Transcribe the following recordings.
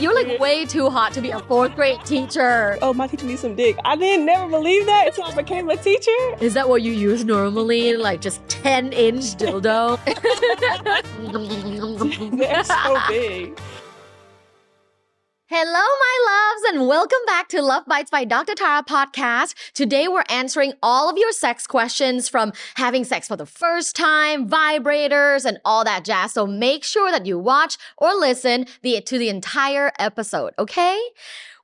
You're like way too hot to be a 4th grade teacher. Oh, my teacher needs some dick. I didn't never believe that until I became a teacher. Is that what you use normally? Like just 10-inch dildo? They're so big. Hello, my loves, and welcome back to Luvbites by Dr. Tara podcast. Today, we're answering all of your sex questions from having sex for the first time, vibrators, and all that jazz. So make sure that you watch or listen to the entire episode, okay?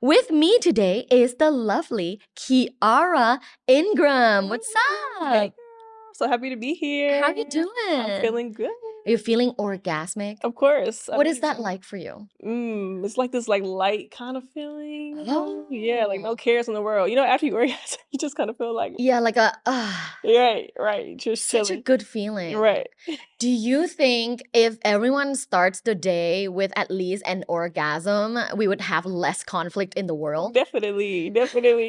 With me today is the lovely Kiara Ingram. What's up? Hey, girl. So happy to be here. How you doing? I'm feeling good. Are you feeling orgasmic? Of course. What is that like for you? It's like this light kind of feeling. Oh. Yeah, like no cares in the world. You know, after you orgasm, you just kind of feel like... Yeah, like a... Right. Just such chilling. a good feeling. Right. Do you think if everyone starts the day with at least an orgasm, we would have less conflict in the world? Definitely.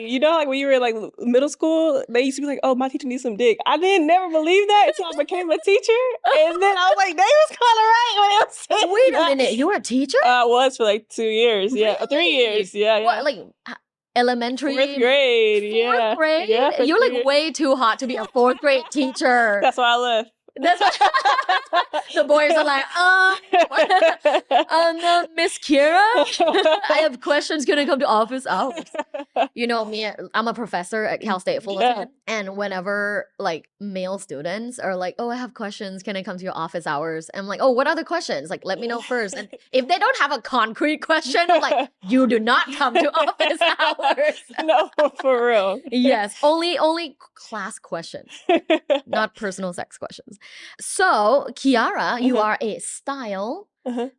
You know, like when you were in like middle school, they used to be like, oh, my teacher needs some dick. I didn't never believe that until I became a teacher. And then I was like, they was kind of right when it was saying Wait that. a minute, you were a teacher? I was for like 2 years. Yeah. Really? 3 years. Yeah. What, like elementary? 4th grade. Yeah. 4th grade? Yeah, 4th You're like grade. way too hot to be a 4th grade teacher. That's why I left. That's the boys are like, no, Miss Kira, I have questions. Can I come to office hours? You know me, I'm a professor at Cal State Fullerton, and whenever like male students are like, oh, I have questions, can I come to your office hours? I'm like, oh, what other questions? Like, let me know first. And if they don't have a concrete question, I'm like, you do not come to office hours. No, for real. Yes, only class questions, not personal sex questions. So, Kiara, you are a style,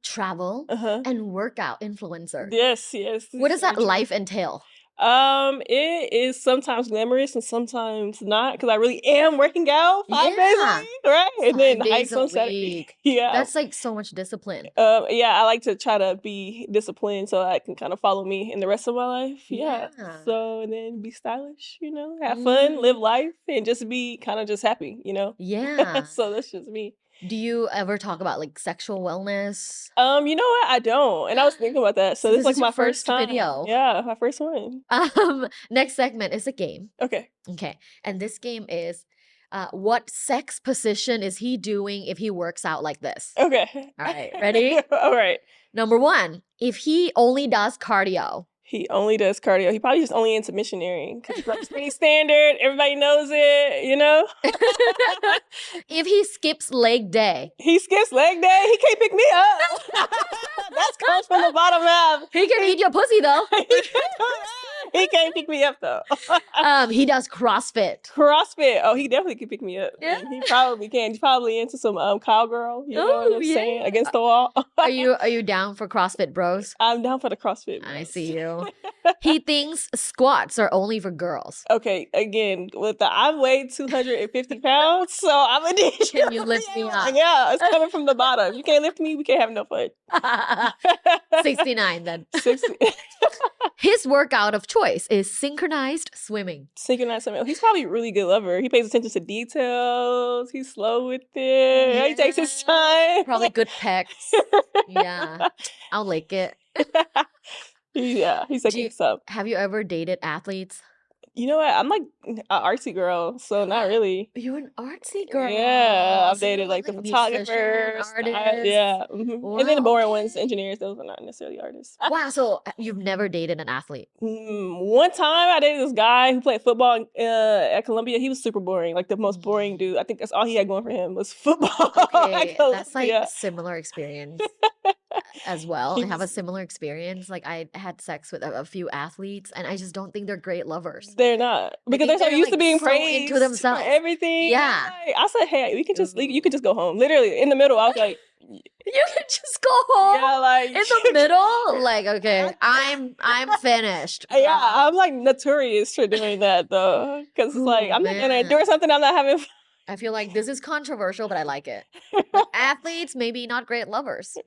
travel, and workout influencer. Yes. What does that life entail? It is sometimes glamorous and sometimes not, because I really am working out 5 days a week, right? And then 5 days hikes a on Saturday. week. Yeah. That's like so much discipline. Yeah, I like to try to be disciplined so I can kind of follow me in the rest of my life. Yeah. So, and then be stylish, you know, have fun, live life, and just be kind of just happy, you know? Yeah. So that's just me. Do you ever talk about like sexual wellness? You know what? I don't. And I was thinking about that. So this is like your my first time. video. Yeah, my first one. Next segment is a game. Okay. And this game is what sex position is he doing if he works out like this? Okay. All right, ready? All right. Number 1, if he only does cardio. He only does cardio. He probably just only into missionary because it's like pretty standard. Everybody knows it, you know? If he skips leg day. He skips leg day. He can't pick me up. That's comes from the bottom half. He can eat your pussy though. He can't pick me up though. He does CrossFit. CrossFit. Oh, he definitely can pick me up. Yeah. He probably can. He's probably into some cowgirl. You know what I'm saying? Against the wall. Are you down for CrossFit, bros? I'm down for the CrossFit. Bros. I see you. He thinks squats are only for girls. Okay, again, I'm weighed 250 pounds, so I'm a DJ. Can you lift me up? Yeah, it's coming from the bottom. You can't lift me, we can't have no fun. 69 then. 60. His workout of choice is synchronized swimming. Synchronized swimming. He's probably a really good lover. He pays attention to details. He's slow with it. Yeah. He takes his time. Probably good pecs. Yeah. I'll lick it. Yeah, he's like, so. Have you ever dated athletes? You know what? I'm like an artsy girl, so not really. You're an artsy girl. Yeah, I've So dated like the photographers. artists. Yeah. Wow. And then the boring ones, engineers, those are not necessarily artists. Wow, so you've never dated an athlete? One time I dated this guy who played football at Columbia. He was super boring, like the most boring dude. I think that's all he had going for him was football. Okay, that's like similar experience. As well. I have a similar experience. Like I had sex with a few athletes and I just don't think they're great lovers. They're not. Because they're so used to being so praised into themselves. for everything. Yeah. I said, hey, you can just go home. Literally, in the middle, I was like... You can just go home? Yeah, like... In the middle? Like, okay, I'm finished. Yeah, I'm like notorious for doing that though. Because it's like, I'm not going to endure something I'm not having fun. I feel like this is controversial, but I like it. Like, athletes, maybe not great lovers.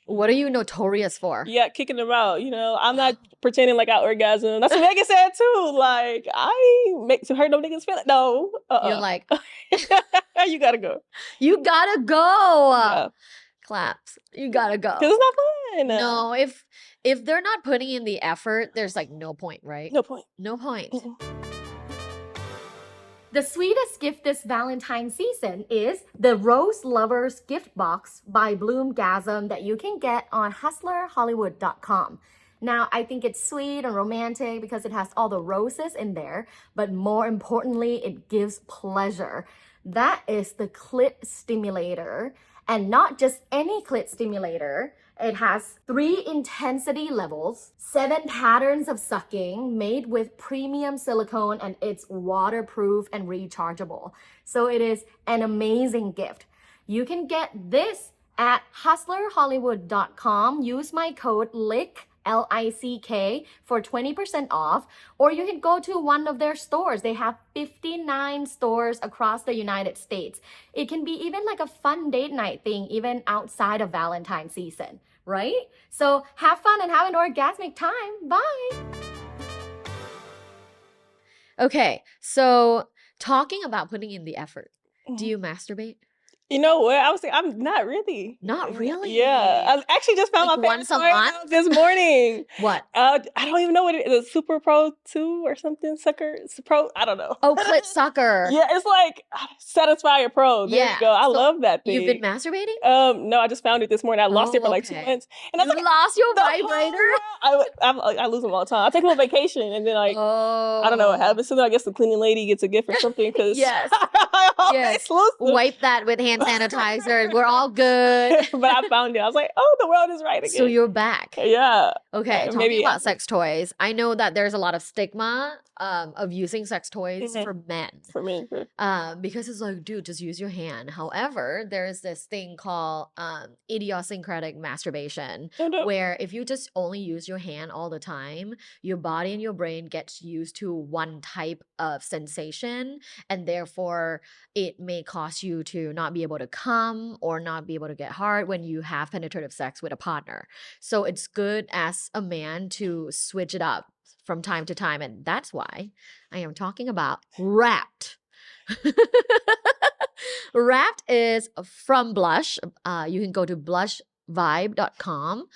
What are you notorious for? Yeah, kicking them out. You know, I'm not pretending like I orgasm. That's what Megan said too. Like, I make to hurt no niggas feel like no. You're like, you gotta go. You gotta go. Yeah. Claps. You gotta go. Because it's not fun. No, if they're not putting in the effort, there's like no point, right? No point. No point. The sweetest gift this Valentine's season is the Rose Lovers Gift Box by Bloomgasm that you can get on hustlerhollywood.com. Now, I think it's sweet and romantic because it has all the roses in there, but more importantly, it gives pleasure. That is the clit stimulator, and not just any clit stimulator. It has 3 intensity levels, 7 patterns of sucking made with premium silicone, and it's waterproof and rechargeable. So it is an amazing gift. You can get this at hustlerhollywood.com. Use my code LICK, L-I-C-K, for 20% off, or you can go to one of their stores. They have 59 stores across the United States. It can be even like a fun date night thing, even outside of Valentine's season, right? So have fun and have an orgasmic time. Bye. Okay, so talking about putting in the effort, do you masturbate? You know what? I was saying I'm not really. Not really? Yeah. I actually just found Like my once a favorite toy month? this morning. What? I don't even know what it is. Super Pro 2 or something? Sucker? Pro? I don't know. Oh, clit sucker. Yeah, it's like Satisfier Pro. There you go. I love that thing. You've been masturbating? No, I just found it this morning. I lost it for like 2 months. And I was You like, lost your the vibrator? I lose them all the time. I take them on vacation and then I don't know what happens. So then I guess the cleaning lady gets a gift or something because Yes. I always lose them. Wipe that with hand sanitizer. We're all good. But I found it. I was like, oh, the world is right again. So you're back. Yeah. Okay, talking maybe about sex toys, I know that there's a lot of stigma of using sex toys for men. For me. Because it's like, dude, just use your hand. However, there's this thing called idiosyncratic masturbation, where if you just only use your hand all the time, your body and your brain gets used to one type of sensation, and therefore it may cause you to not be able to come or not be able to get hard when you have penetrative sex with a partner. So it's good as a man to switch it up from time to time, and that's why I am talking about Wrapped. Wrapped is from Blush. You can go to blushvibe.com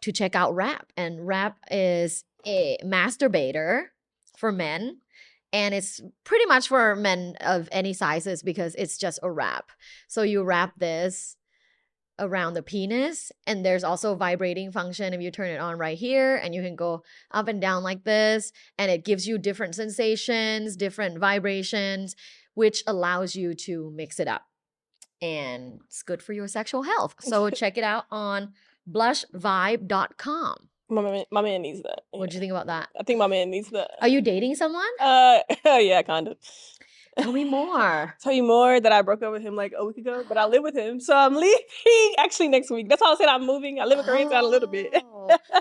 to check out Wrap. And Wrap is a masturbator for men. And it's pretty much for men of any sizes because it's just a wrap. So you wrap this around the penis, and there's also a vibrating function if you turn it on right here, and you can go up and down like this, and it gives you different sensations, different vibrations, which allows you to mix it up, and it's good for your sexual health. So check it out on blushvibe.com. My man needs that. What do you think about that? I think my man needs that. Are you dating someone? Yeah, kind of. Tell me more. Tell you more that I broke up with him like a week ago, but I live with him. So I'm leaving actually next week. That's how I said I'm moving. I live in Koreatown a little bit.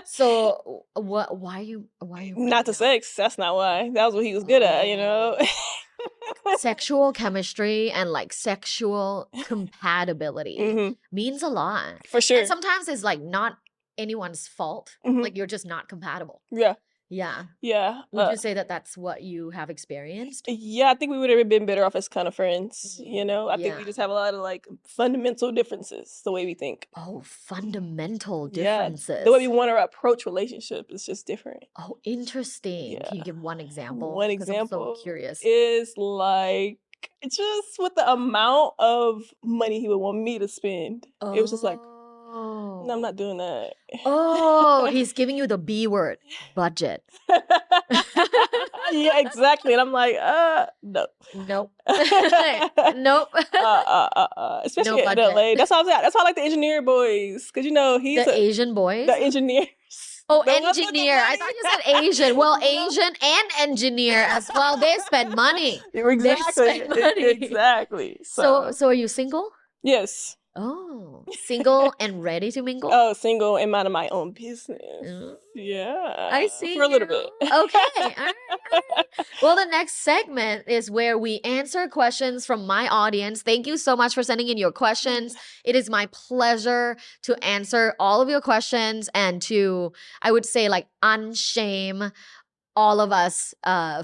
So why are you not the sex. That's not why. That was what he was good at, you know. Sexual chemistry and like sexual compatibility means a lot. For sure. And sometimes it's like not anyone's fault. Like you're just not compatible. Yeah. Yeah. Would you say that that's what you have experienced? Yeah, I think we would have been better off as kind of friends, you know? I think we just have a lot of like fundamental differences, the way we think. Oh, fundamental differences. Yeah, the way we want to approach relationship is just different. Oh, interesting. Yeah. Can you give one example? One example I'm so curious. Is like just with the amount of money he would want me to spend. It was just like, no, I'm not doing that. Oh, he's giving you the B word, budget. Yeah, exactly. And I'm like, no. Nope. Nope. Especially no in LA. That's why I like the engineer boys. Because, you know, he's the Asian boys? The engineers. Oh, engineer. I thought you said Asian. Well, Asian and engineer as well. They spend money. Exactly. They spend money. Exactly. So are you single? Yes. Oh, single and ready to mingle? Oh, single and minding my own business. Yeah. I see. For a little bit. Okay. All right. Well, the next segment is where we answer questions from my audience. Thank you so much for sending in your questions. It is my pleasure to answer all of your questions and to, I would say, like, unshame all of us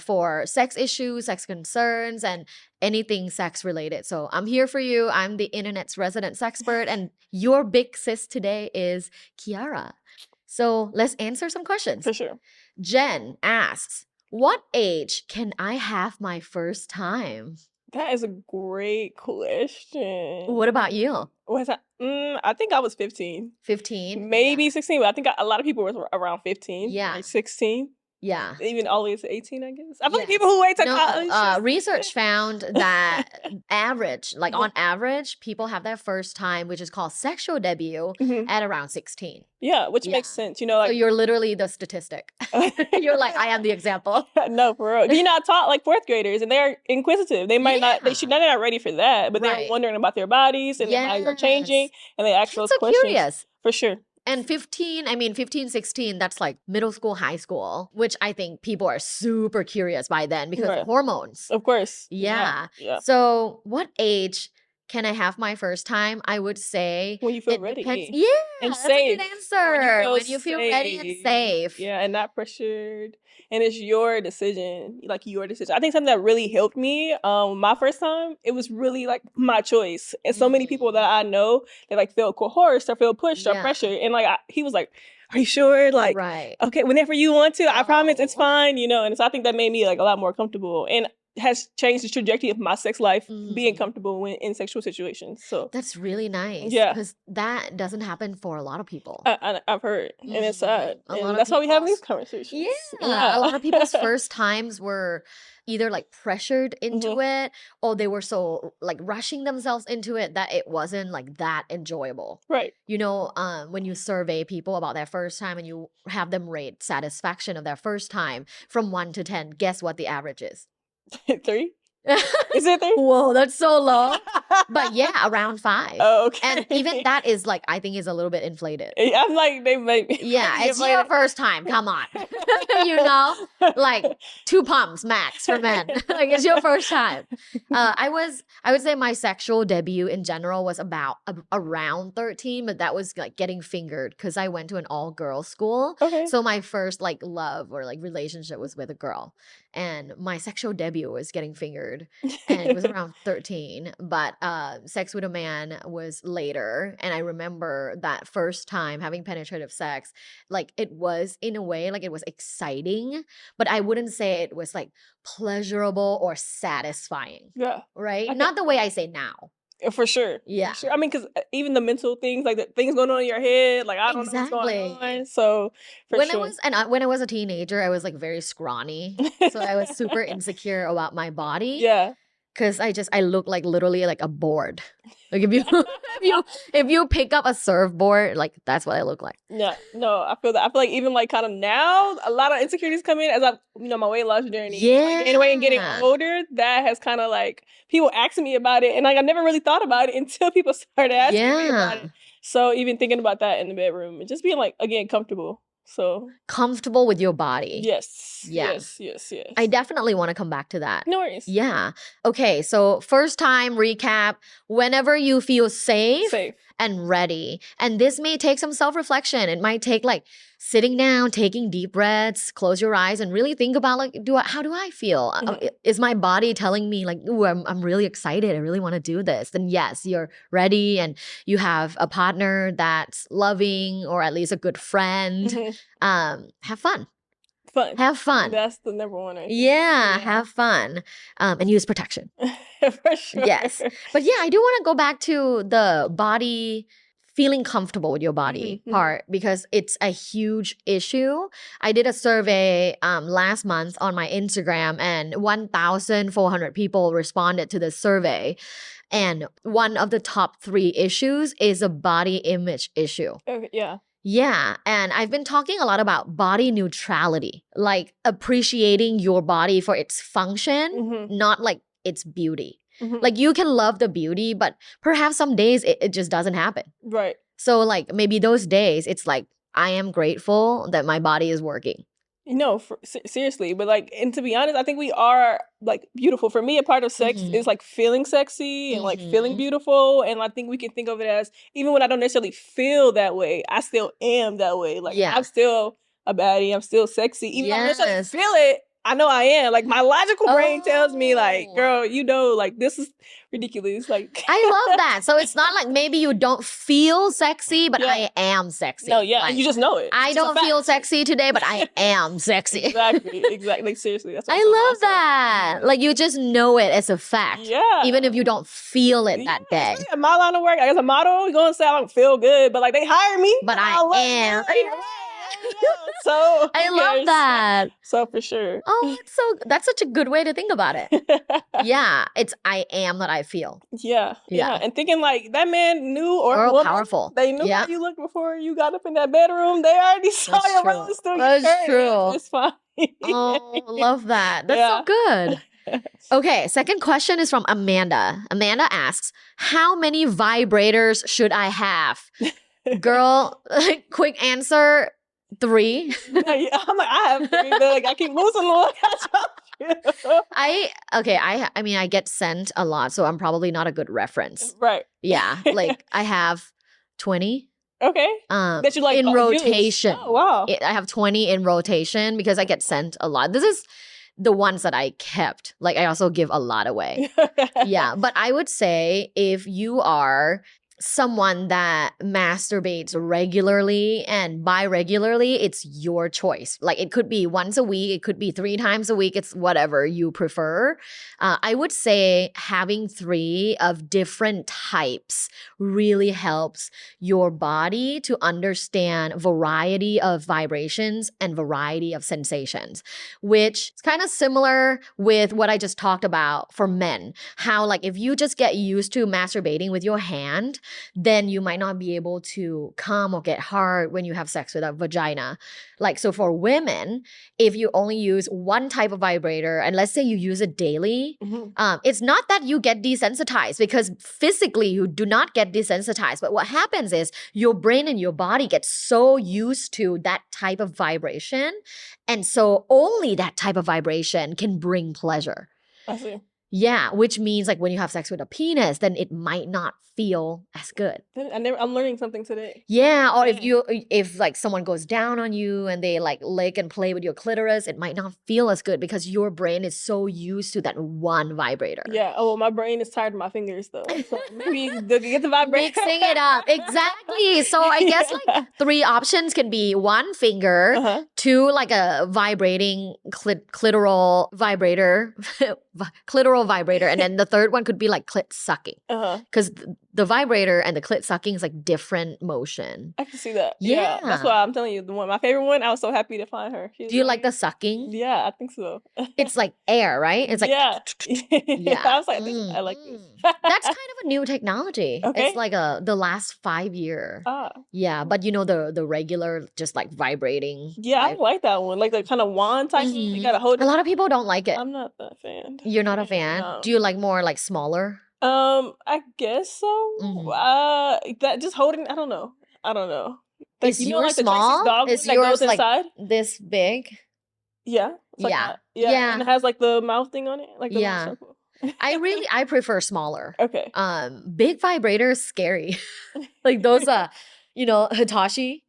for sex issues, sex concerns, and anything sex related. So I'm here for you. I'm the internet's resident sexpert, and your big sis today is Kiara. So let's answer some questions. For sure. Jen asks, what age can I have my first time? That is a great question. What about you? Was that? I think I was 15. 15? Maybe 16, but I think a lot of people were around 15. Yeah. Like 16. Yeah. Even all the way to 18, I guess. I feel like people who wait to college. Research found that on average, people have their first time, which is called sexual debut, at around 16. Yeah, which makes sense. You know, like, so you're literally the statistic. You're like, I am the example. No, for real. You know, I taught like fourth graders, and they're inquisitive. They might not, they're not ready for that, but they're wondering about their bodies and their bodies are changing, and they ask those questions. Curious. For sure. And 15, 16, that's like middle school, high school, which I think people are super curious by then because of hormones. Of course. Yeah. So what age can I have my first time? I would say when you feel ready. Yeah, and that's safe. A good answer. When you feel ready and safe. Yeah, and not pressured. And it's your decision, like your decision. I think something that really helped me, my first time, it was really like my choice. And so many people that I know, they like feel coerced or feel pushed or pressured. And like he was like, are you sure? Like, okay, whenever you want to, I promise it's fine, you know. And so I think that made me like a lot more comfortable and has changed the trajectory of my sex life, being comfortable when in sexual situations. So that's really nice. Yeah, because that doesn't happen for a lot of people. I've heard, and it's sad. And that's why we have these conversations. Yeah, a lot of people's first times were either like pressured into it, or they were so like rushing themselves into it that it wasn't like that enjoyable. Right. You know, when you survey people about their first time and you have them rate satisfaction of their first time from 1 to 10, guess what the average is? 3? Is it 3? Whoa, that's so low. But yeah, around 5. Oh, okay. And even that is like, I think is a little bit inflated. I'm like, they make me. Yeah, it's your first time. Come on. You know, like 2 pumps max for men. Like it's your first time. I would say my sexual debut in general was about around 13, but that was like getting fingered because I went to an all girls school. Okay. So my first like love or like relationship was with a girl. And my sexual debut was getting fingered, and it was around 13. But sex with a man was later. And I remember that first time having penetrative sex, like it was in a way, like it was exciting, but I wouldn't say it was like pleasurable or satisfying. Yeah. Right? Not the way I say now. For sure. Yeah. For sure. I mean, because even the mental things, like the things going on in your head, like I don't know what's going on. So when I was a teenager, I was like very scrawny, so I was super insecure about my body. Yeah. Because I look like literally like a board. Like if you pick up a surfboard, like that's what I look like. Yeah, no, I feel that. I feel like even like kind of now, a lot of insecurities come in as I, my weight loss journey. Yeah. Like, anyway, and getting older, that has kind of like people asking me about it, and like I never really thought about it until people started asking me about it. So even thinking about that in the bedroom and just being like again comfortable. So comfortable with your body. Yes. Yeah. Yes. I definitely want to come back to that. No worries. Yeah. Okay, so first time recap, whenever you feel safe and ready. And this may take some self-reflection. It might take like sitting down, taking deep breaths, close your eyes and really think about like, how do I feel? Is my body telling me like, ooh, I'm really excited. I really want to do this. Then yes, you're ready and you have a partner that's loving or at least a good friend. Have fun. Have fun. That's the number one. Yeah, have fun. And use protection. For sure. Yes. But yeah, I do want to go back to the body, feeling comfortable with your body part because it's a huge issue. I did a survey last month on my Instagram and 1,400 people responded to the survey. And one of the top 3 issues is a body image issue. Okay, yeah. Yeah, and I've been talking a lot about body neutrality, like appreciating your body for its function, not like its beauty. Like you can love the beauty, but perhaps some days it just doesn't happen. Right. So like maybe those days it's like, I am grateful that my body is working. No, seriously. But like, and to be honest, I think we are like beautiful. For me, a part of sex is like feeling sexy and like feeling beautiful. And I think we can think of it as, even when I don't necessarily feel that way, I still am that way. Like I'm still a baddie. I'm still sexy. Even though I'm not trying to Yes. feel it, I know I am. Like, my logical brain tells me, like, Oh. girl, you know, like, this is ridiculous. Like, I love that. So it's not like maybe you don't feel sexy, but Yeah. I am sexy. no, yeah, Like, you just know it. I It's just a don't feel fact. sexy today, but I am sexy. Exactly. Like, seriously, that's what I I'm telling love myself. that. Like you just know it as a fact. Yeah. Even if you don't feel it that day. Especially at my line of work, as a model, you're gonna say I don't feel good, but like they hire me, But and I look am. good. Yeah. Yeah. So I who love cares? that. So for sure. Oh, that's such a good way to think about it. Yeah, it's I am that I feel. Yeah. Yeah. And thinking like that man knew or Girl, woman, powerful. they knew Yeah. how you looked before you got up in that bedroom. They already saw That's your true. Rolling Stone. That's true. It's fine. Oh, love that. That's so Yeah. good. Okay, second question is from Amanda. Amanda asks, how many vibrators should I have? Girl, quick answer, 3. I'm like, I have 3, but like I keep losing one. I mean, I get sent a lot, so I'm probably not a good reference. Right. Yeah, like I have 20. Okay. That you like in use. rotation. Oh, wow. I have 20 in rotation because I get sent a lot. This is the ones that I kept. Like I also give a lot away. Yeah, but I would say if you are someone that masturbates regularly, and by regularly, it's your choice. Like it could be once a week, it could be 3 times a week, it's whatever you prefer. I would say having 3 of different types really helps your body to understand variety of vibrations and variety of sensations, which is kind of similar with what I just talked about for men. How like if you just get used to masturbating with your hand, then you might not be able to come or get hard when you have sex with a vagina. Like, so for women, if you only use one type of vibrator, and let's say you use it daily, it's not that you get desensitized, because physically you do not get desensitized. But what happens is your brain and your body get so used to that type of vibration. And so only that type of vibration can bring pleasure. I see. Yeah, which means like when you have sex with a penis, then it might not feel as good. I'm learning something today. Yeah, or if like someone goes down on you and they like lick and play with your clitoris, it might not feel as good because your brain is so used to that one vibrator. Yeah. Oh, well, my brain is tired of my fingers though. So maybe get the vibrator. Mixing it up. Exactly. So I guess like 3 options can be 1 finger, 2 like a vibrating clitoral vibrator, clitoral vibrator, and then the third one could be like clit sucking. Because the vibrator and the clit sucking is like different motion. I can see that. Yeah. That's why I'm telling you, my favorite one, I was so happy to find her. Do you like the sucking? Yeah, I think so. It's like air, right? It's like yeah. I was like, I like this. That's kind of a new technology. Okay. It's like the last 5 year. Yeah, but you know the regular just like vibrating. Yeah, I like that one. Like the kind of wand type. You gotta hold it. A lot of people don't like it. I'm not that fan. You're not a fan? No. Do you like more like smaller? I guess so. That just holding. I don't know. Like, Is you know, yours like the small? Tracy's dog Is that yours goes like inside? this big? Yeah. It's like Yeah. that. Yeah. And it has like the mouth thing on it. Like the little circle. I prefer smaller. Okay. Big vibrator is scary. Like those Hitachi.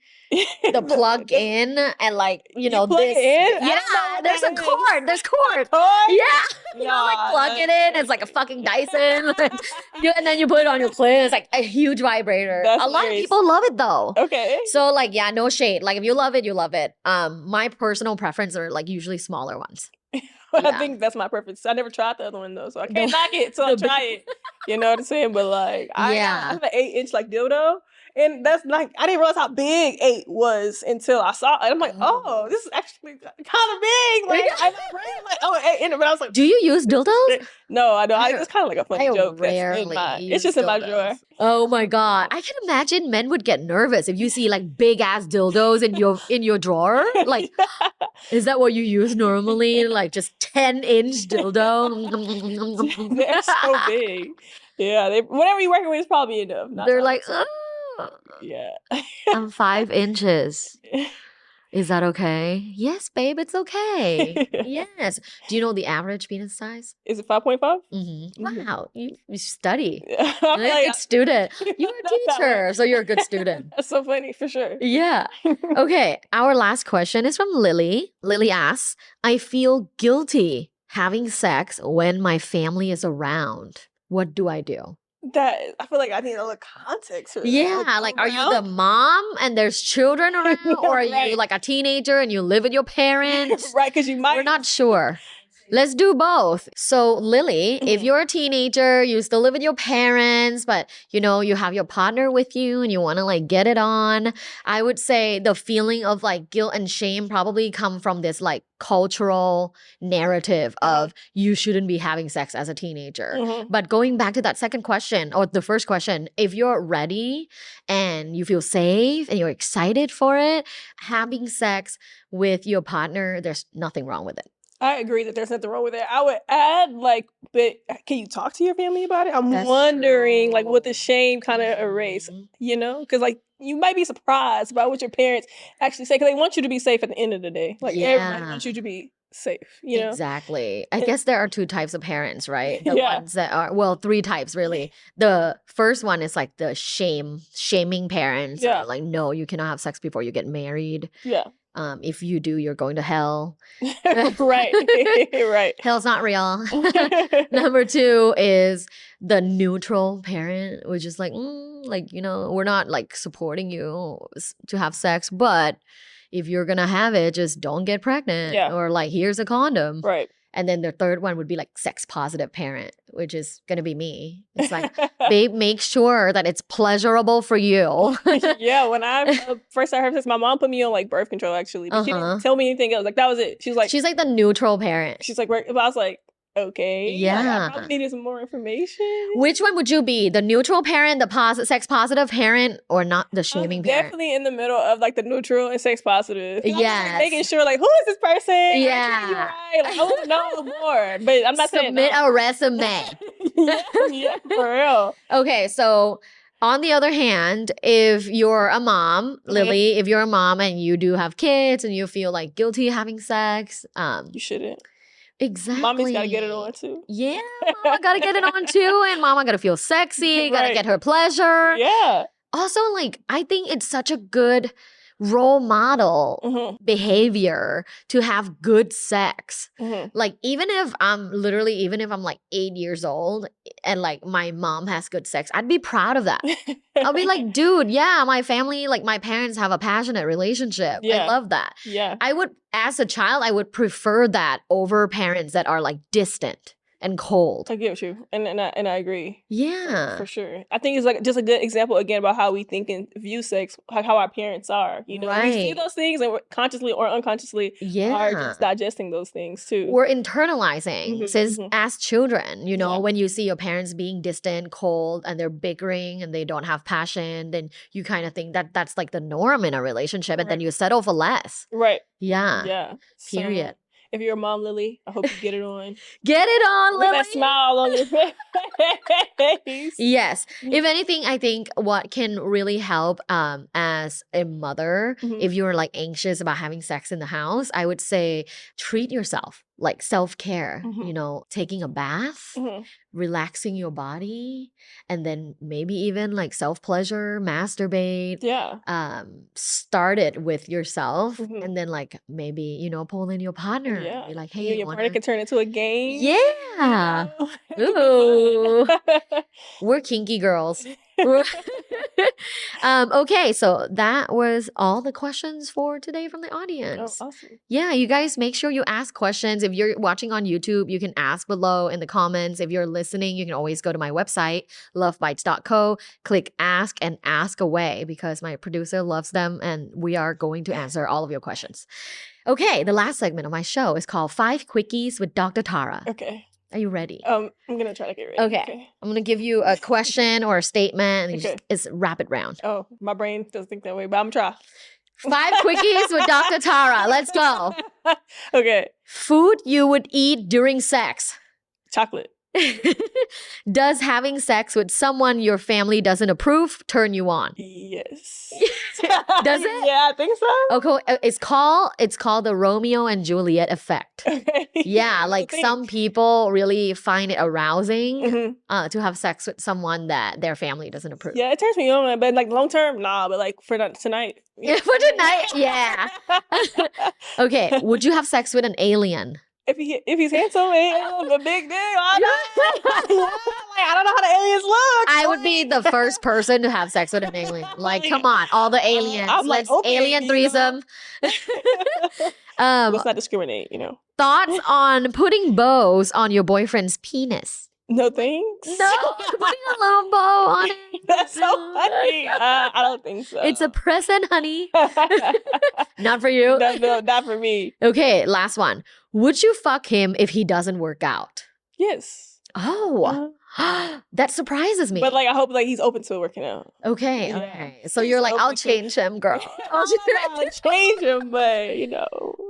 The plug in and like you know plug this. it in? Yeah, there's a cord. There's cord. Yeah, like plug it in. It's like a fucking Dyson. And then you put it on your clit. It's like a huge vibrator. That's a lot of people love it though. Okay. So like no shade. Like if you love it, you love it. My personal preference are like usually smaller ones. I think that's my preference. I never tried the other one though, so I can't knock it till I try it. You know what I'm saying? But like, I have an 8-inch like dildo. And that's like, I didn't realize how big 8 was until I saw it. I'm like, oh, this is actually kind of big. Like, I ran like, oh, 8 in it, but I was like, do you use dildos? No, I don't. It's kind of like a funny joke. Rarely It's just in my drawer. Oh my god, I can imagine men would get nervous if you see like big ass dildos in your drawer. Like, is that what you use normally? Like just 10-inch dildo? They're so big. Yeah, whatever you're working with is probably enough. They're like, yeah. I'm 5 inches. Is that okay? Yes, babe, it's okay. Yes. Do you know the average penis size? Is it 5.5? Wow, you study. Yeah. You're a good student. You're a Not that teacher, well. so you're a good student. That's so funny, for sure. Yeah. Okay, our last question is from Lily. Lily asks, I feel guilty having sex when my family is around. What do I do? That I feel like I need a little context for that. Yeah, like are you the mom and there's children around, or are you Right. like a teenager and you live with your parents? Right, because you might. We're not sure. Let's do both. So, Lily, if you're a teenager, you still live with your parents, but you know, you have your partner with you and you want to like get it on, I would say the feeling of like guilt and shame probably come from this like cultural narrative of you shouldn't be having sex as a teenager. But going back to that second question or the first question, if you're ready and you feel safe and you're excited for it, having sex with your partner, there's nothing wrong with it. I agree that there's nothing wrong with it. I would add, like, but can you talk to your family about it? I'm That's wondering, like, what the true. shame kind of erase, you know? Because, like, you might be surprised about what your parents actually say, because they want you to be safe at the end of the day. Like, everybody Yeah. wants you to be safe, you know? Exactly. I guess there are two types of parents, right? The Yeah. ones that are, well, three types really. The first one is like the shaming parents. Yeah. Like, no, you cannot have sex before you get married. Yeah. If you do, you're going to hell. Right. Right. Hell's not real. Number two is the neutral parent, which is like, like, you know, we're not like supporting you to have sex, but if you're gonna have it, just don't get pregnant. Yeah. Or like, here's a condom. Right. And then the third one would be like sex positive parent, which is gonna be me. It's like, babe, make sure that it's pleasurable for you. Yeah, when I first started having sex, my mom put me on like birth control actually, but she didn't tell me anything else. Like that was it. She's like the neutral parent. She's like, but I was like, okay, yeah. Like, I probably needed some more information. Which one would you be? The neutral parent, the sex positive parent, or not the shaming parent? Definitely in the middle of like the neutral and sex positive. Yes. Like, making sure like, who is this person? Yeah. Like, right? Like, I want to know more, but I'm not saying Submit no. a resume. yeah, for real. Okay, so on the other hand, if you're a mom, Lily, if you're a mom and you do have kids and you feel like guilty having sex, you shouldn't. Exactly. Mommy's gotta get it on too. Yeah, mama gotta get it on too, and mama gotta feel sexy, gotta get her pleasure. Yeah. Also, like, I think it's such a good role model behavior to have good sex. Like, even if I'm like 8 years old and like my mom has good sex, I'd be proud of that. I'll be like, dude, yeah, my family, like my parents have a passionate relationship. Yeah. I love that. Yeah. As a child, I would prefer that over parents that are like distant and cold. I get what you, and I agree. Yeah. For sure. I think it's like just a good example again about how we think and view sex, like how our parents are. You know, we see those things and we're consciously or unconsciously are just digesting those things too. We're internalizing since as children, you know, when you see your parents being distant, cold, and they're bickering and they don't have passion, then you kind of think that that's like the norm in a relationship, and then you settle for less. Right. Yeah. Yeah. Period. So, if you're a mom, Lily, I hope you get it on. Get it on, Lily. With that smile on your face. Yes. If anything, I think what can really help as a mother, if you're like anxious about having sex in the house, I would say treat yourself, like self-care, you know, taking a bath, relaxing your body, and then maybe even like self-pleasure, masturbate. Yeah. Start it with yourself, and then like maybe, you know, pull in your partner. Yeah. Be like, hey, your partner can turn into a game. Yeah. You know? Ooh. We're kinky girls. Okay, so that was all the questions for today from the audience. Oh, awesome. Yeah, you guys make sure you ask questions. If you're watching on YouTube, you can ask below in the comments. If you're listening, you can always go to my website, luvbites.co, click ask and ask away, because my producer loves them and we are going to answer all of your questions. Okay, the last segment of my show is called 5 Quickies with Dr. Tara. Okay. Are you ready? I'm gonna try to get ready. Okay. I'm gonna give you a question or a statement, and it's rapid round. Oh, my brain doesn't think that way, but I'm trying. 5 quickies with Dr. Tara. Let's go. Okay. Food you would eat during sex. Chocolate. Does having sex with someone your family doesn't approve turn you on? Yes. Does it? Yeah, I think so. Okay, it's called the Romeo and Juliet effect. Okay. Yeah, like some people really find it arousing Mhm. to have sex with someone that their family doesn't approve. Yeah, it turns me on, but like long term, nah. But like for tonight. Yeah, for tonight, yeah. Okay, would you have sex with an alien? If he's handsome and a big dick, I know. Like, I don't know how the aliens look. I would be the first person to have sex with an alien. Like, come on, all the aliens. I'm like, Let's okay, alien threesome. Let's not discriminate, Thoughts on putting bows on your boyfriend's penis? No thanks. No, putting a little bow on it. That's so funny. I don't think so. It's a present, honey. Not for you. No, not for me. Okay, last one. Would you fuck him if he doesn't work out? Yes. Oh, that surprises me. But like, I hope like he's open to working out. Okay, Yeah. okay. So you're like, I'll change him, girl. I'll change him, but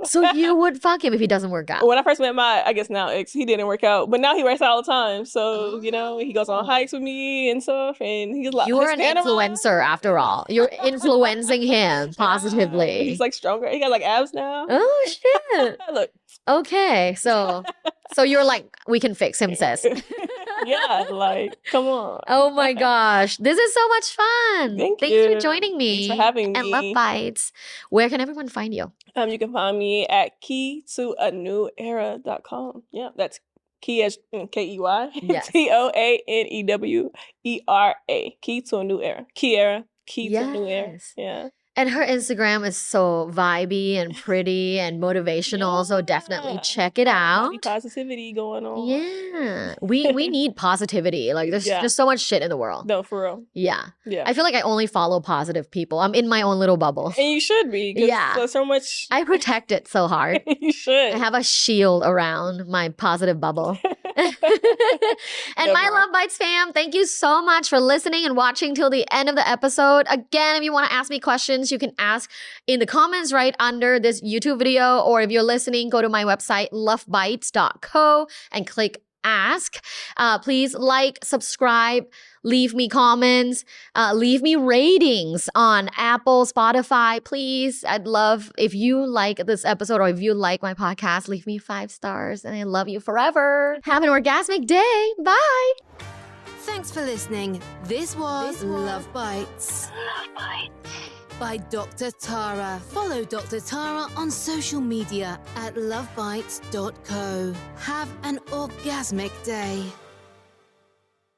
So you would fuck him if he doesn't work out? When I first met my, I guess now ex, he didn't work out, but now he works out all the time. So he goes on hikes with me and stuff, and he's like, you're an influencer after all. You're influencing him positively. He's like stronger. He got like abs now. Oh shit! Look. Okay, so you're like, we can fix him, sis. Yeah, like, come on. Oh my gosh. This is so much fun. Thanks you for joining me. Thanks for having me. And Luvbites. Where can everyone find you? You can find me at keytoaneweera.com. Yeah, that's key as Key. Yes. TOANEWERA. Key to a new era. Key era. Key to a new era. Yes. Yeah. And her Instagram is so vibey and pretty and motivational. So definitely check it out. Body positivity going on. Yeah. We need positivity. Like there's just so much shit in the world. No, for real. Yeah. Yeah. I feel like I only follow positive people. I'm in my own little bubble. And you should be. Yeah. There's so much. I protect it so hard. You should. I have a shield around my positive bubble. And my Luvbites fam, thank you so much for listening and watching till the end of the episode. Again, if you want to ask me questions, you can ask in the comments right under this YouTube video, or if you're listening, go to my website, luvbites.co, and click ask. Please like, subscribe, leave me comments, leave me ratings on Apple, Spotify, please. I'd love if you like this episode or if you like my podcast, leave me 5 stars and I love you forever. Have an orgasmic day. Bye. Thanks for listening. This was Love Bites. Love Bites. By Dr. Tara. Follow Dr. Tara on social media at lovebites.co. Have an orgasmic day.